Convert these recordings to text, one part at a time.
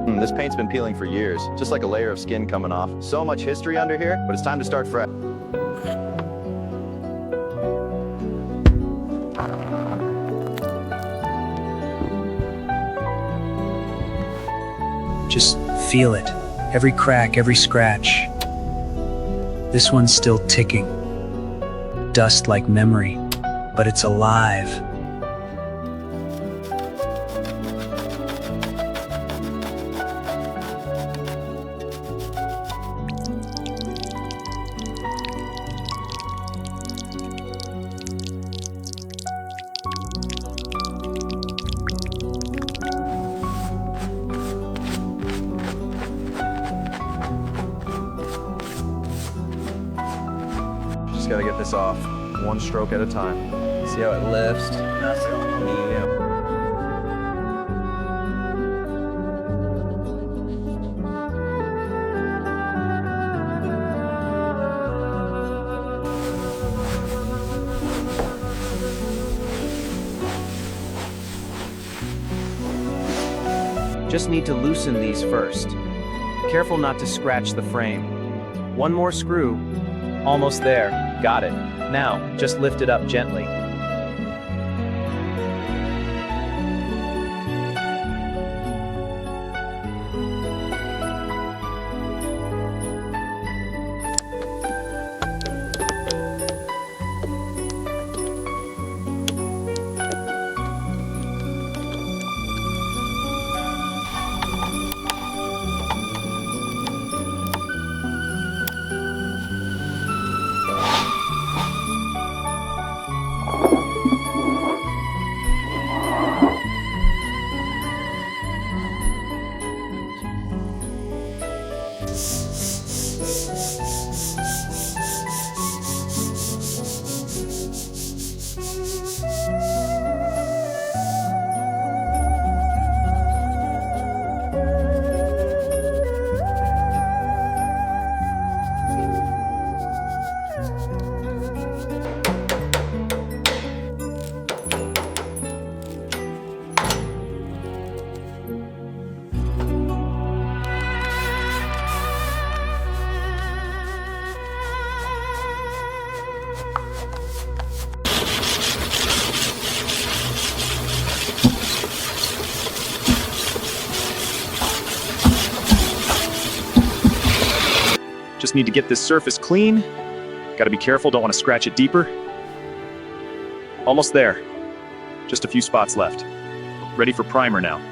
This paint's been peeling for years, just like a layer of skin coming off. So much history under here, but it's time to start fresh. Just feel it. Every crack, every scratch. This one's still ticking. Dust like memory, but it's alive. Just gotta get this off, one stroke at a time. See how it lifts? Yeah. Just need to loosen these first. Careful not to scratch the frame. One more screw. Almost there. Got it. Now, just lift it up gently. Just need to get this surface clean. Gotta be careful, don't want to scratch it deeper. Almost there. Just a few spots left. Ready for primer now.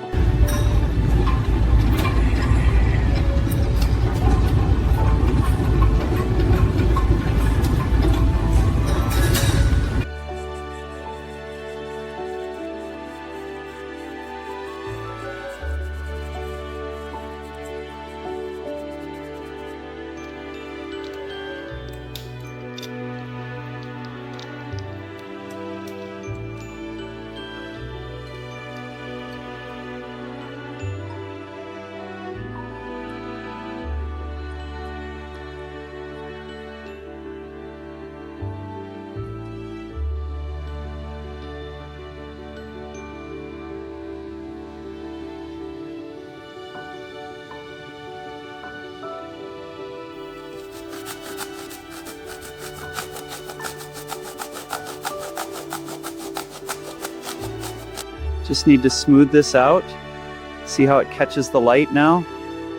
Just need to smooth this out. See how it catches the light now?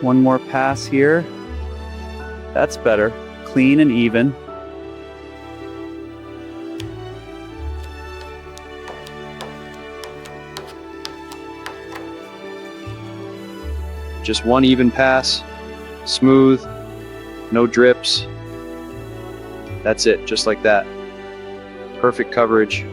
One more pass here. That's better. Clean and even. Just one even pass. Smooth. No drips. That's it, just like that. Perfect coverage.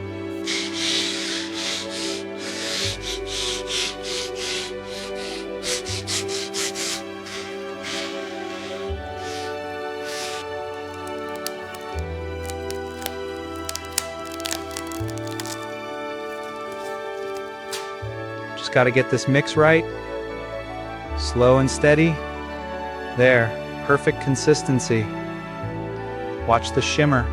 Just got to get this mix right. Slow and steady. There, perfect consistency. Watch the shimmer.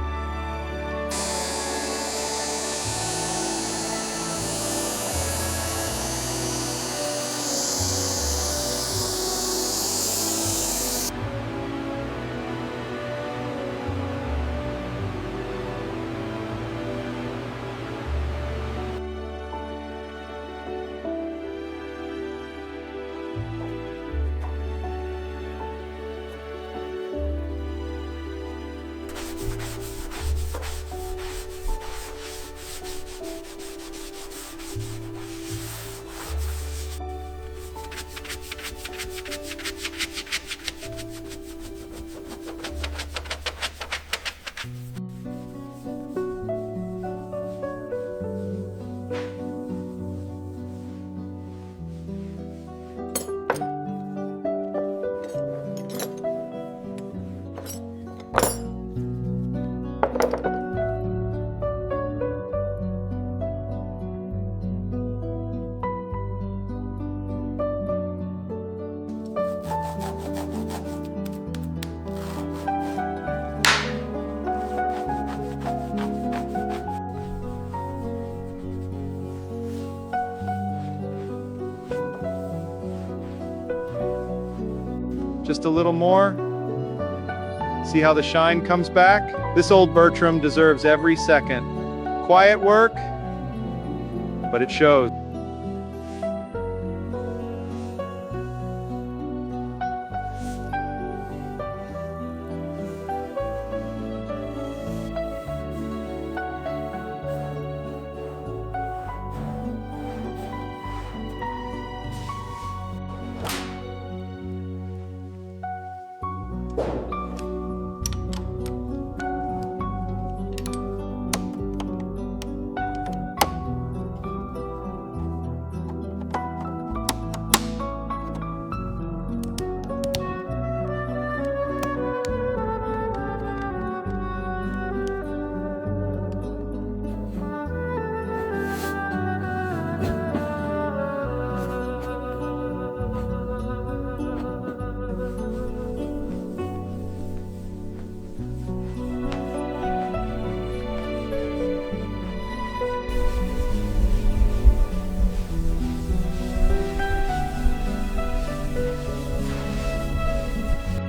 Just a little more. See how the shine comes back? This old Bertram deserves every second. Quiet work, but it shows.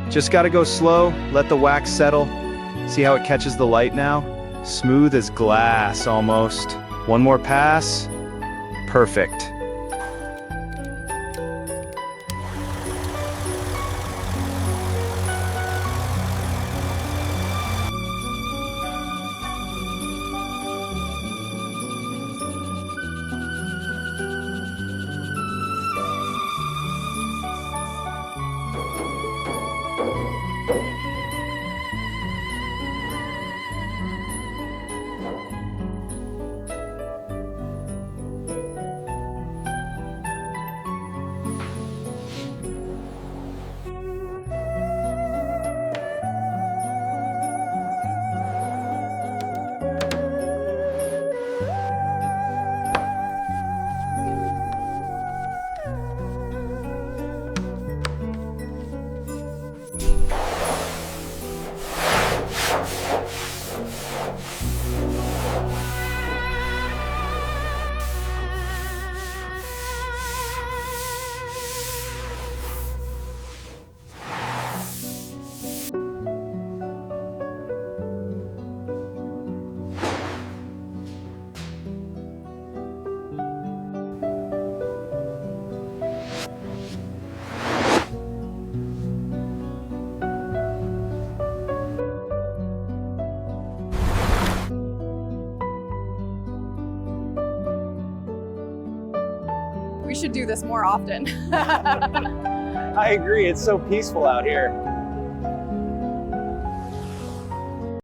Just gotta go slow, let the wax settle. See how it catches the light now? Smooth as glass, almost. One more pass. Perfect. We should do this more often. I agree, it's so peaceful out here.